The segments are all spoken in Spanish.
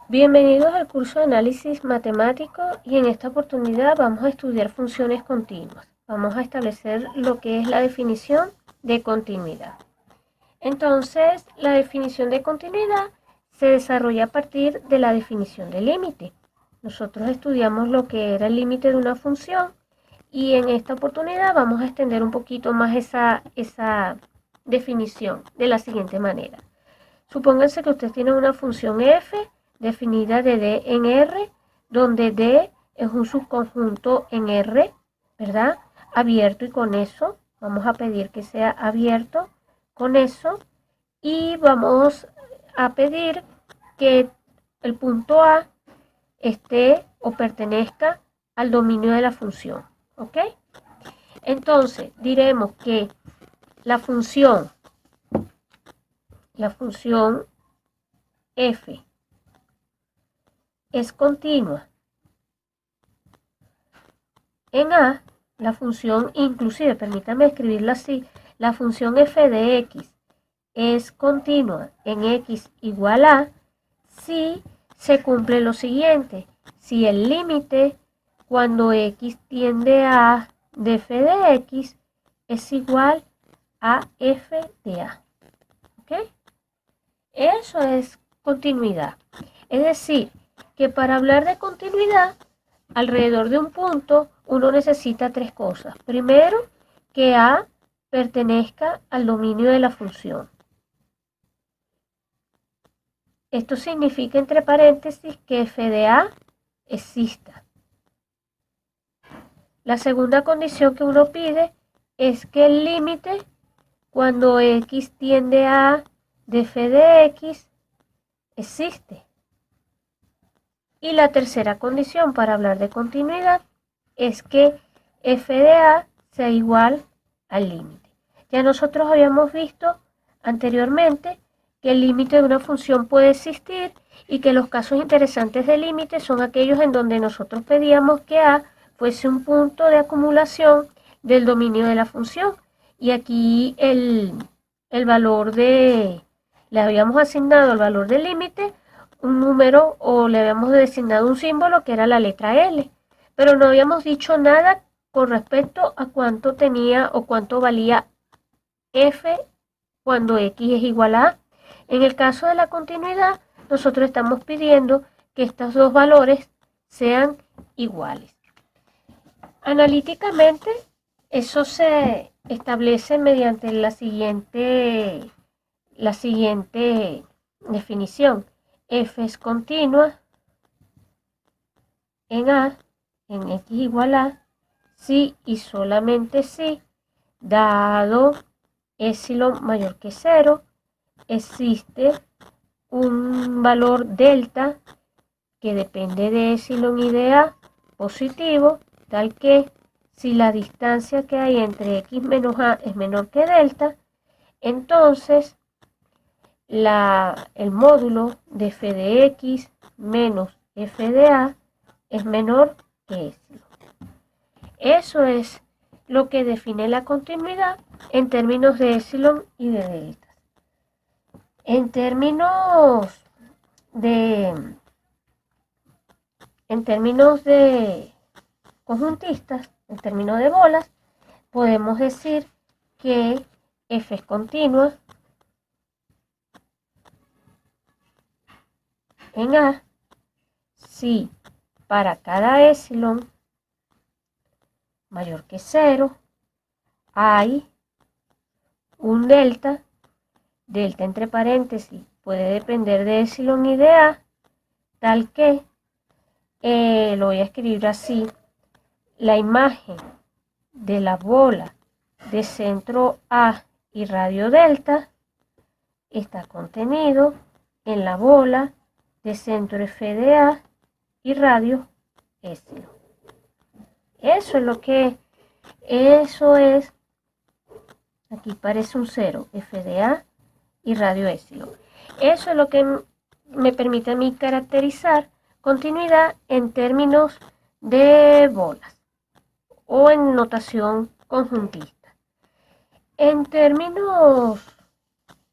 Bienvenidos al curso de análisis matemático y en esta oportunidad vamos a estudiar funciones continuas. Vamos a establecer lo que es la definición de continuidad. Entonces, la definición de continuidad se desarrolla a partir de la definición de límite. Nosotros estudiamos lo que era el límite de una función y en esta oportunidad vamos a extender un poquito más esa definición de la siguiente manera. Supónganse que usted tiene una función f definida de D en R, donde D es un subconjunto en R, ¿verdad? Abierto, y con eso vamos a pedir que sea abierto con eso, y vamos a pedir que el punto A esté o pertenezca al dominio de la función, ¿ok? Entonces diremos que la función f es continua en A. La función, inclusive, permítame escribirla así, la función f de x es continua en x igual a si se cumple lo siguiente: si el límite cuando x tiende a de f de x es igual a f de a. ¿Ok? Eso es continuidad. Es decir, que para hablar de continuidad alrededor de un punto, uno necesita tres cosas. Primero, que A pertenezca al dominio de la función. Esto significa, entre paréntesis, que f de A exista. La segunda condición que uno pide es que el límite cuando x tiende a de f de x existe. Y la tercera condición para hablar de continuidad es que f de a sea igual al límite. Ya nosotros habíamos visto anteriormente que el límite de una función puede existir y que los casos interesantes de límite son aquellos en donde nosotros pedíamos que a fuese un punto de acumulación del dominio de la función. Y aquí el valor le habíamos asignado el valor del límite un número, o le habíamos designado un símbolo que era la letra L, pero no habíamos dicho nada con respecto a cuánto tenía o cuánto valía f cuando x es igual a a. En el caso de la continuidad, nosotros estamos pidiendo que estos dos valores sean iguales. Analíticamente, eso se establece mediante la siguiente definición: f es continua en A, en x igual a, si y solamente si, dado epsilon mayor que 0, existe un valor delta que depende de epsilon y de A positivo, tal que si la distancia que hay entre x menos A es menor que delta, entonces el módulo de f de x menos f de a es menor que epsilon. Eso es lo que define la continuidad en términos de epsilon y de delta. En términos de conjuntistas, en términos de bolas, podemos decir que f es continua en A si para cada epsilon mayor que 0 hay un delta entre paréntesis puede depender de epsilon y de A, tal que, lo voy a escribir así, la imagen de la bola de centro A y radio delta está contenido en la bola de centro F de A y radio epsilon. Eso es, aquí parece un 0, F de A y radio epsilon. Eso es lo que me permite a mí caracterizar continuidad en términos de bolas o en notación conjuntista. En términos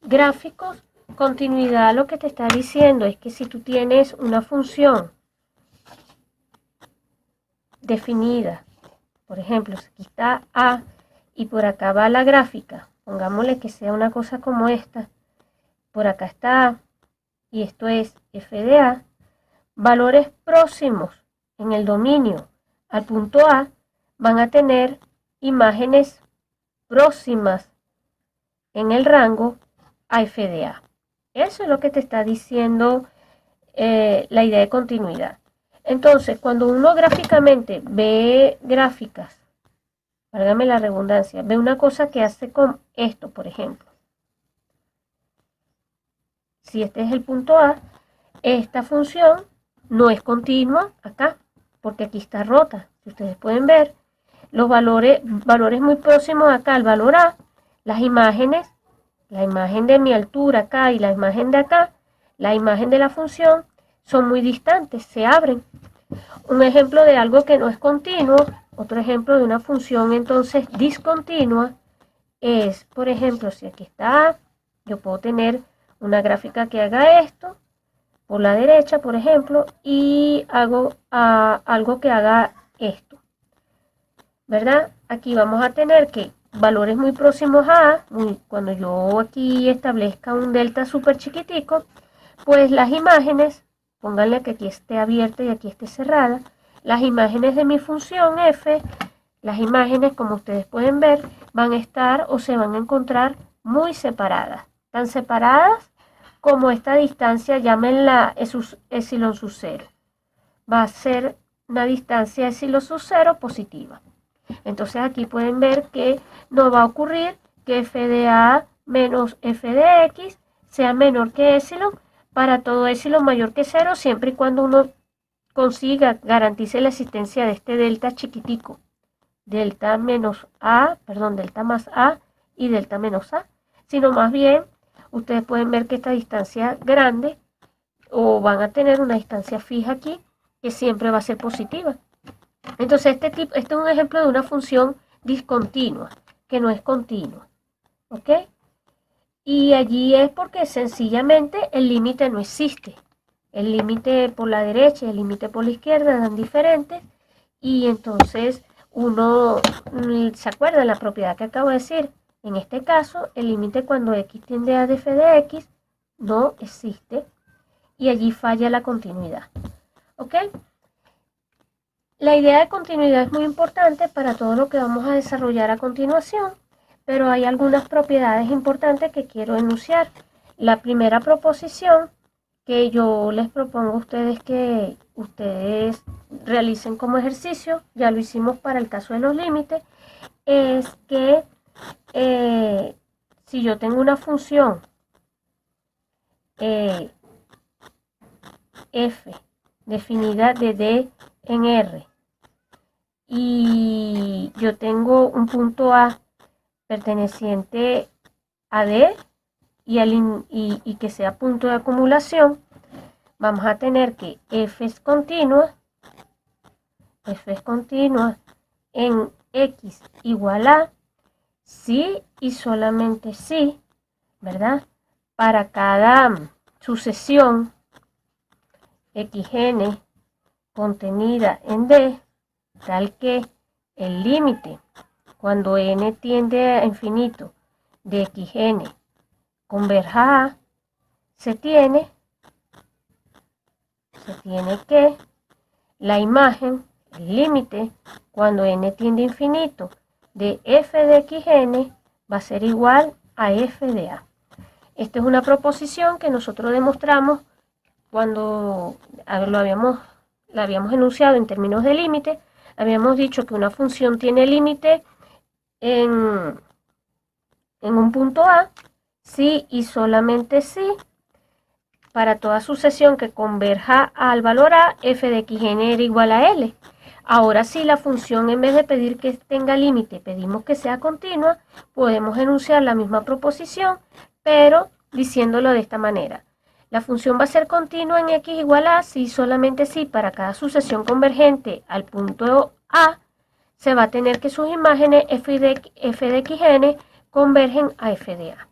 gráficos, continuidad lo que te está diciendo es que si tú tienes una función definida, por ejemplo, aquí está A y por acá va la gráfica, pongámosle que sea una cosa como esta, por acá está A y esto es f de A, valores próximos en el dominio al punto A van a tener imágenes próximas en el rango a f de A. Eso es lo que te está diciendo la idea de continuidad. Entonces, cuando uno gráficamente ve gráficas, válgame la redundancia, ve una cosa que hace con esto, por ejemplo. Si este es el punto A, esta función no es continua acá, porque aquí está rota. Si ustedes pueden ver, los valores muy próximos acá al valor A, las imágenes, la imagen de mi altura acá y la imagen de acá, la imagen de la función, son muy distantes, se abren. Un ejemplo de algo que no es continuo, otro ejemplo de una función entonces discontinua, es, por ejemplo, si aquí está A, yo puedo tener una gráfica que haga esto, por la derecha, por ejemplo, y hago algo que haga esto, ¿verdad? Aquí vamos a tener que valores muy próximos a A, cuando yo aquí establezca un delta súper chiquitico, pues las imágenes, pónganle que aquí esté abierta y aquí esté cerrada, las imágenes de mi función f, las imágenes como ustedes pueden ver, van a estar o se van a encontrar muy separadas, tan separadas como esta distancia, llámenla epsilon sub 0. Va a ser una distancia epsilon sub 0 positiva. Entonces aquí pueden ver que no va a ocurrir que f de a menos f de x sea menor que epsilon para todo epsilon mayor que 0, siempre y cuando uno consiga, garantice la existencia de este delta chiquitico, delta menos a, perdón, delta más a y delta menos a, sino más bien ustedes pueden ver que esta distancia grande o van a tener una distancia fija aquí que siempre va a ser positiva. Entonces este es un ejemplo de una función discontinua, que no es continua, ¿ok? Y allí es porque sencillamente el límite no existe. El límite por la derecha y el límite por la izquierda dan diferentes y entonces uno se acuerda de la propiedad que acabo de decir. En este caso, el límite cuando x tiende a f de x no existe y allí falla la continuidad, ¿ok? La idea de continuidad es muy importante para todo lo que vamos a desarrollar a continuación, pero hay algunas propiedades importantes que quiero enunciar. La primera proposición que yo les propongo a ustedes que ustedes realicen como ejercicio, ya lo hicimos para el caso de los límites, es que si yo tengo una función f definida de D en R, y yo tengo un punto A perteneciente a D y que sea punto de acumulación, vamos a tener que f es continua en x igual a si y solamente si, ¿verdad? Para cada sucesión xn contenida en D, tal que el límite cuando n tiende a infinito de xn converja a, se tiene que la imagen, el límite cuando n tiende a infinito de f de xn va a ser igual a f de a. Esta es una proposición que nosotros demostramos cuando la habíamos enunciado en términos de límite. Habíamos dicho que una función tiene límite en un punto A, si y solamente si, para toda sucesión que converja al valor A, f de xn era igual a L. Ahora sí, la función, en vez de pedir que tenga límite, pedimos que sea continua, podemos enunciar la misma proposición, pero diciéndolo de esta manera. La función va a ser continua en x igual a si solamente si para cada sucesión convergente al punto A se va a tener que sus imágenes f de xn convergen a f de a.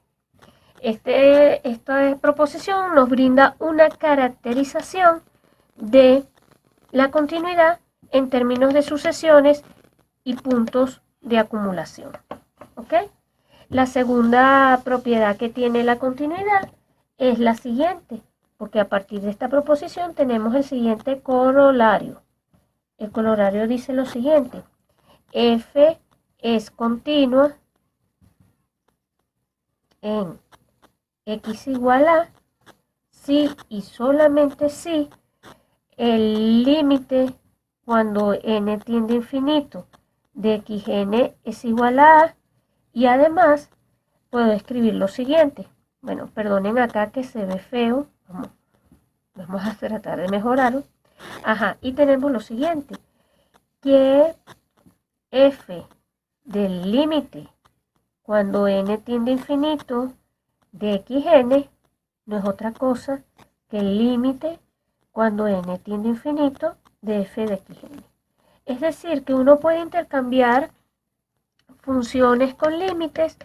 Esta proposición nos brinda una caracterización de la continuidad en términos de sucesiones y puntos de acumulación. ¿Ok? La segunda propiedad que tiene la continuidad es la siguiente, porque a partir de esta proposición tenemos el siguiente corolario. El corolario dice lo siguiente: f es continua en x igual a si y solamente si el límite cuando n tiende a infinito de xn es igual a y además puedo escribir lo siguiente. Bueno, perdonen acá que se ve feo. Vamos a tratar de mejorarlo. Ajá, y tenemos lo siguiente, que f del límite cuando n tiende a infinito de xn no es otra cosa que el límite cuando n tiende a infinito de f de xn. Es decir, que uno puede intercambiar funciones con límites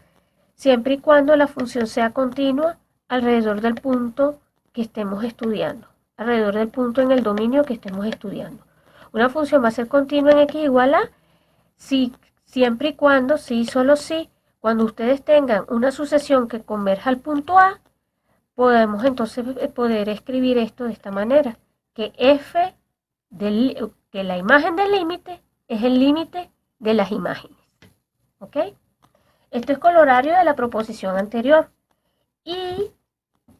siempre y cuando la función sea continua alrededor del punto que estemos estudiando, alrededor del punto en el dominio que estemos estudiando. Una función va a ser continua en x igual a si, siempre y cuando, si solo si, cuando ustedes tengan una sucesión que converja al punto A, podemos entonces poder escribir esto de esta manera, que f que la imagen del límite es el límite de las imágenes. ¿Ok? Esto es corolario de la proposición anterior. Y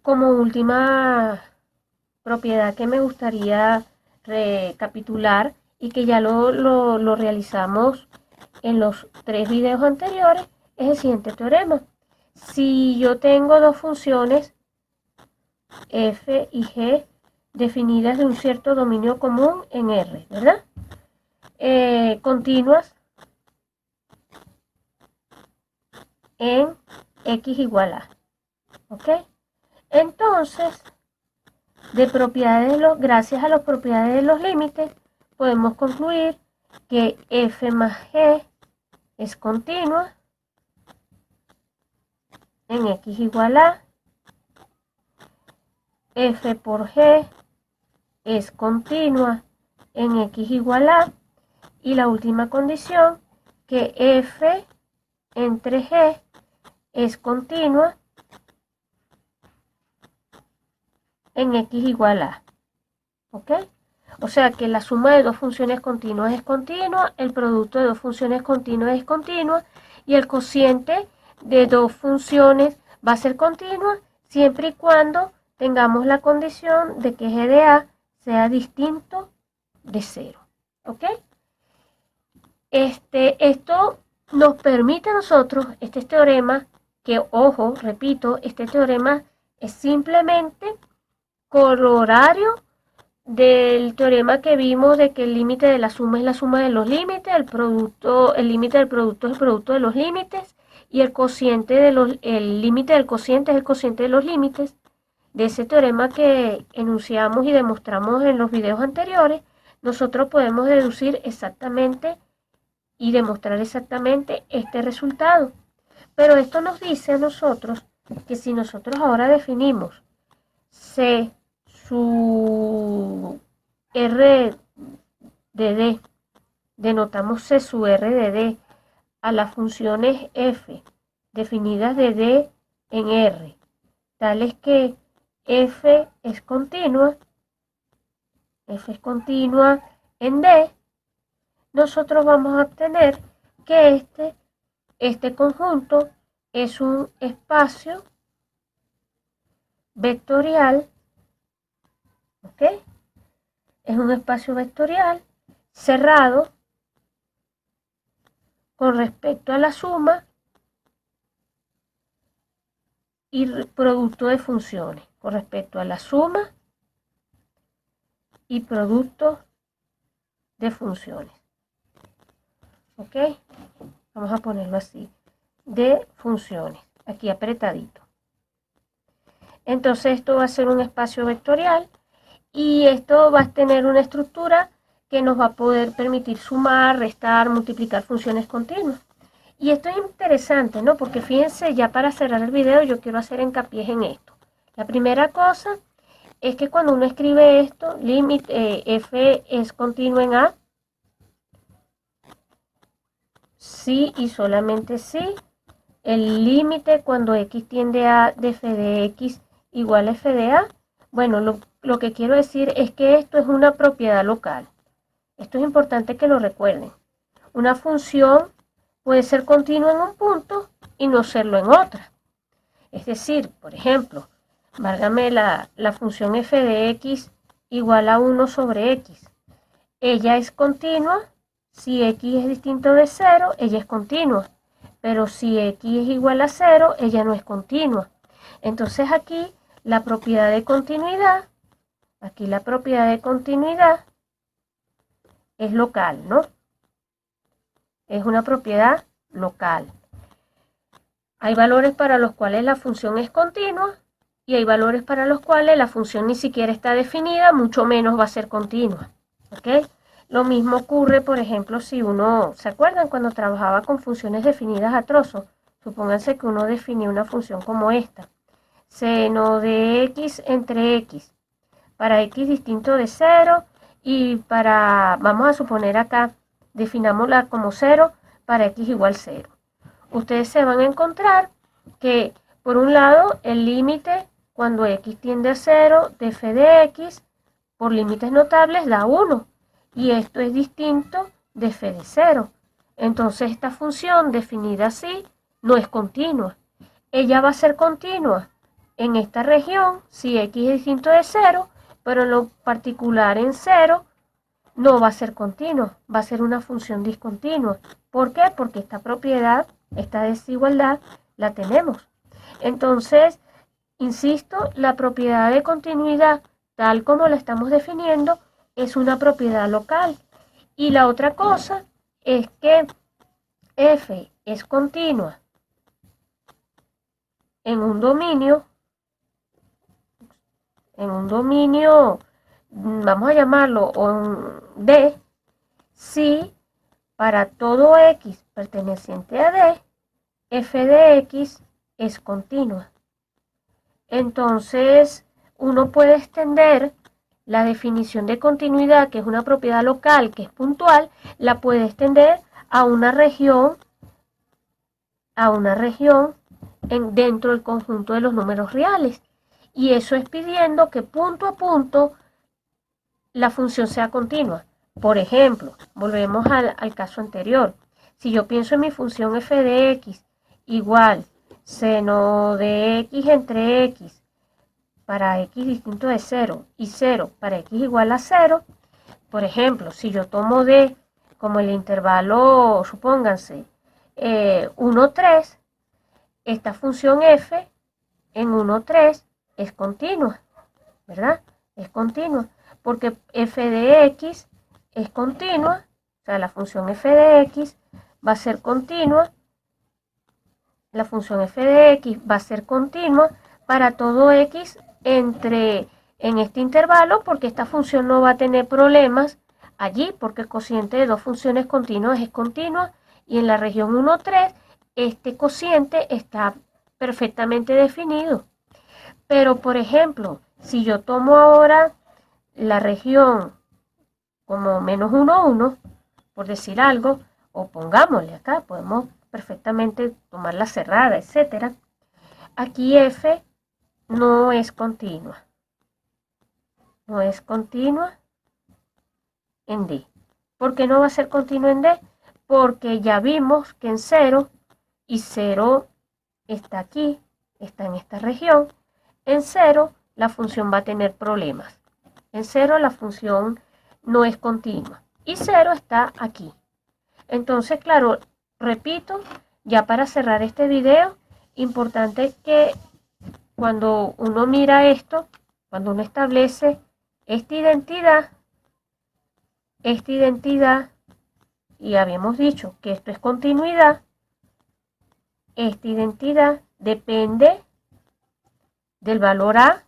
como última propiedad que me gustaría recapitular y que ya lo realizamos en los 3 videos anteriores, es el siguiente teorema. Si yo tengo dos funciones f y g definidas de un cierto dominio común en R, ¿verdad? Continuas en x igual a, ¿ok? Entonces, gracias a las propiedades de los límites, podemos concluir que f más g es continua en x igual a, f por g es continua en x igual a, y la última condición, que f entre g es continua en x igual a. ¿Ok? O sea que la suma de dos funciones continuas es continua, el producto de dos funciones continuas es continua y el cociente de dos funciones va a ser continua siempre y cuando tengamos la condición de que g de a sea distinto de 0. ¿Ok? Esto nos permite a nosotros, este teorema, que ojo, repito, este teorema es simplemente corolario del teorema que vimos de que el límite de la suma es la suma de los límites, el límite del producto es el producto de los límites y el límite del cociente es el cociente de los límites. De ese teorema que enunciamos y demostramos en los videos anteriores, nosotros podemos deducir exactamente y demostrar exactamente este resultado. Pero esto nos dice a nosotros que si nosotros ahora definimos C su R de D, denotamos C su R de D a las funciones f definidas de D en R, tales que f es continua en D, nosotros vamos a obtener que este conjunto es un espacio vectorial, ¿ok? Es un espacio vectorial cerrado con respecto a la suma y producto de funciones, con respecto a la suma y producto de funciones. ¿Ok? Vamos a ponerlo así, de funciones, aquí apretadito. Entonces esto va a ser un espacio vectorial y esto va a tener una estructura que nos va a poder permitir sumar, restar, multiplicar funciones continuas. Y esto es interesante, ¿no? Porque fíjense, ya para cerrar el video yo quiero hacer hincapié en esto. La primera cosa es que cuando uno escribe esto, límite f es continuo en A, si y solamente si. El límite cuando x tiende a de f de x igual a f de A. Bueno, lo que quiero decir es que esto es una propiedad local. Esto es importante que lo recuerden. Una función puede ser continua en un punto y no serlo en otra. Es decir, por ejemplo, válgame la función f de x igual a 1 sobre x. Ella es continua. Si x es distinto de 0, ella es continua. Pero si x es igual a 0, ella no es continua. Entonces aquí la propiedad de continuidad, es local, ¿no? Es una propiedad local. Hay valores para los cuales la función es continua y hay valores para los cuales la función ni siquiera está definida, mucho menos va a ser continua. ¿Ok? Lo mismo ocurre, por ejemplo, si uno, ¿se acuerdan cuando trabajaba con funciones definidas a trozos? Supónganse que uno definía una función como esta. Seno de x entre x. Para x distinto de 0 y para, vamos a suponer acá, definámosla como 0 para x igual 0. Ustedes se van a encontrar que, por un lado, el límite cuando x tiende a 0 de f de x por límites notables da 1. Y esto es distinto de f de 0. Entonces esta función definida así no es continua. Ella va a ser continua en esta región si x es distinto de 0, pero en lo particular en 0 no va a ser continua, va a ser una función discontinua. ¿Por qué? Porque esta propiedad, esta desigualdad, la tenemos. Entonces, insisto, la propiedad de continuidad, tal como la estamos definiendo, es una propiedad local. Y la otra cosa es que f es continua en un dominio, vamos a llamarlo D, si para todo x perteneciente a D, f de x es continua. Entonces, uno puede extender la definición de continuidad, que es una propiedad local, que es puntual, la puede extender a una región dentro del conjunto de los números reales. Y eso es pidiendo que punto a punto la función sea continua. Por ejemplo, volvemos al caso anterior. Si yo pienso en mi función f de x igual seno de x entre x para x distinto de 0 y 0 para x igual a 0, por ejemplo, si yo tomo d como el intervalo, supónganse, 1, 3, esta función f en 1, 3 es continua, ¿verdad? Es continua, porque f de x es continua, o sea, la función f de x va a ser continua, la función f de x va a ser continua para todo x en este intervalo, porque esta función no va a tener problemas allí, porque el cociente de dos funciones continuas es continua, y en la región 1, 3, este cociente está perfectamente definido. Pero, por ejemplo, si yo tomo ahora la región como menos 1, 1, por decir algo, o pongámosle acá, podemos perfectamente tomarla cerrada, etcétera. Aquí f no es continua. No es continua en D. ¿Por qué no va a ser continua en D? Porque ya vimos que en 0, y 0 está aquí, está en esta región, en 0 la función va a tener problemas. En 0 la función no es continua. Y 0 está aquí. Entonces, claro, repito, ya para cerrar este video, importante que cuando uno mira esto, cuando uno establece esta identidad, y habíamos dicho que esto es continuidad, esta identidad depende del valor A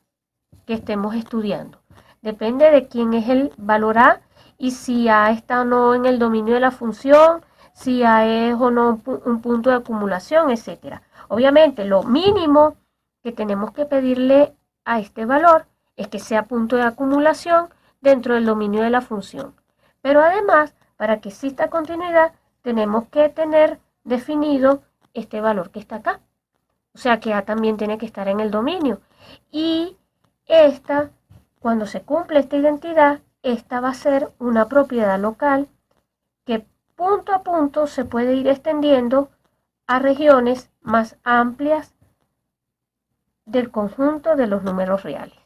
que estemos estudiando. Depende de quién es el valor A y si A está o no en el dominio de la función, si A es o no un punto de acumulación, etc. Obviamente, lo mínimo que tenemos que pedirle a este valor es que sea punto de acumulación dentro del dominio de la función. Pero además, para que exista continuidad, tenemos que tener definido este valor que está acá. O sea que A también tiene que estar en el dominio. Y cuando se cumple esta identidad, esta va a ser una propiedad local que punto a punto se puede ir extendiendo a regiones más amplias del conjunto de los números reales.